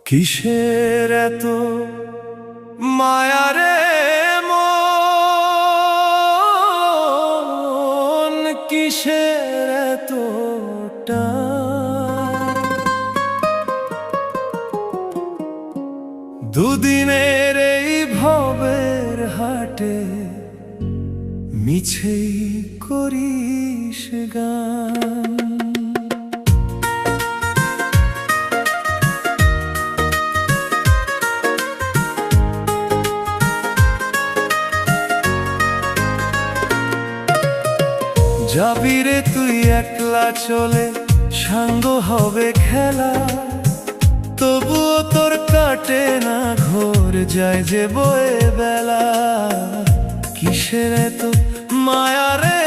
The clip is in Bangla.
কিসের এত মায়া রে মন, কিসের এত টান? দুদিনের এই ভবের হাটে মিছেই করিস গান। যাবি রে তুই একলা চলে, সাঙ্গ হবে খেলা, তবুও তোর কাটে না ঘোর, যায় যে বয়ে বেলা। কিসের এত মায়া রে